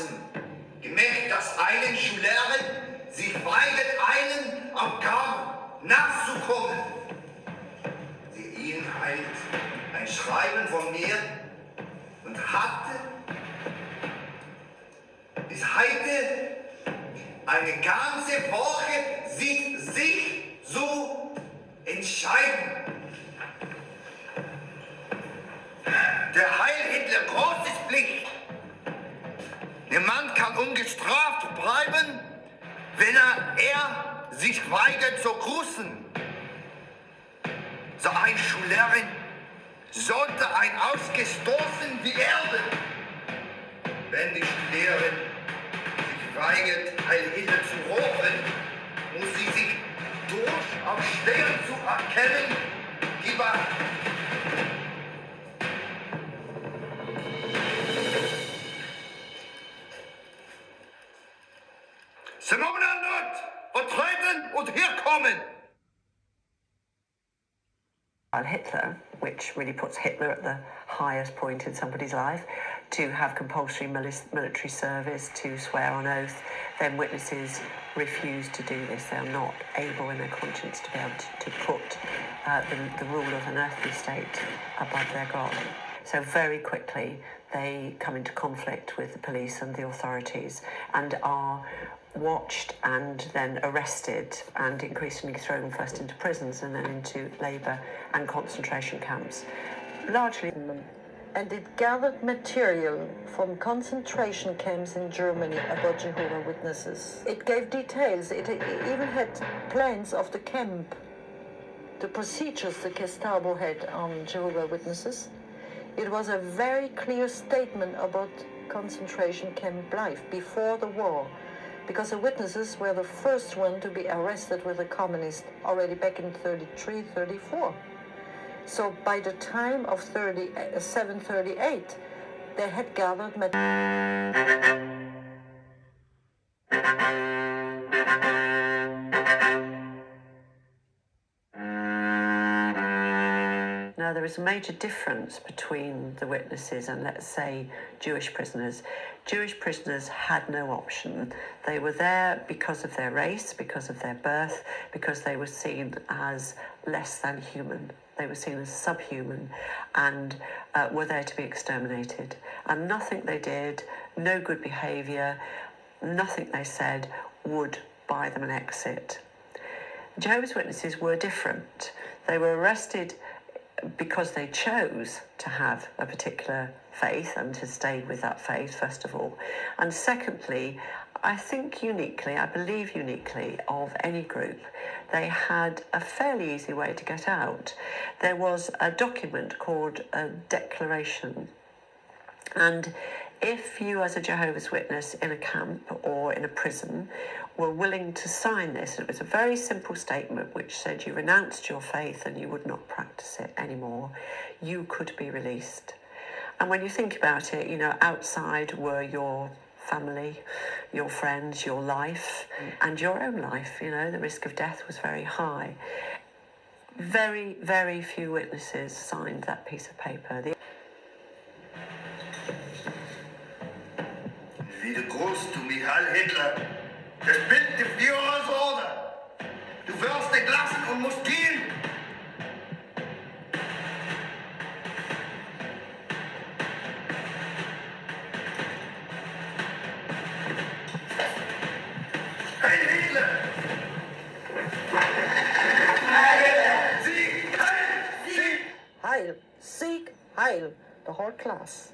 Klassen gemerkt, dass einen Schülerin sich weigert, einen Aufgaben nachzukommen. Sie erhielt ein Schreiben von mir und hatte bis heute eine ganze Woche sich so entscheiden. Der Heil Hitler großes Pflicht. Der Mann kann ungestraft bleiben, wenn er sich weigert zu grüßen. So ein Schülerin sollte ein ausgestoßen wie Erde. Wenn die Schülerin sich weigert, Heil Hitler zu rufen, muss sie sich durchaus schwer zu erkennen, die war. Simone Arnold, vertreten und herkommen! Heil Hitler, which really puts Hitler at the highest point in somebody's life, to have compulsory military service, to swear on oath, then witnesses refuse to do this. They are not able in their conscience to be able to put the rule of an earthly state above their God. So very quickly they come into conflict with the police and the authorities and are watched and then arrested and increasingly thrown first into prisons and then into labour and concentration camps. Largely. And it gathered material from concentration camps in Germany about Jehovah's Witnesses. It gave details. It even had plans of the camp, the procedures the Gestapo had on Jehovah's Witnesses. It was a very clear statement about concentration camp life before the war, because the witnesses were the first one to be arrested with the communists already back in 33, 34. So by the time of 738, they had gathered Now, there is a major difference between the witnesses and, let's say, Jewish prisoners. Jewish prisoners had no option. They were there because of their race, because of their birth, because they were seen as less than human. They were seen as subhuman and were there to be exterminated. And nothing they did, no good behaviour, nothing they said would buy them an exit. Jehovah's Witnesses were different. They were arrested because they chose to have a particular faith and to stay with that faith, first of all. And secondly, I think uniquely, I believe uniquely, of any group, they had a fairly easy way to get out. There was a document called a declaration. And if you, as a Jehovah's Witness in a camp or in a prison, were willing to sign this, it was a very simple statement which said you renounced your faith and you would not practice it anymore, you could be released. And when you think about it, you know, outside were your family, your friends, your life, and your own life. You know, the risk of death was very high. Very, very few witnesses signed that piece of paper. Wie groß du mich, Heil Hitler. Das bin die Führersorge. Du wirst entlassen und musst gehen. Heil Hitler! Sieg! Heil! Sieg! Heil, Sieg, Heil, the whole class.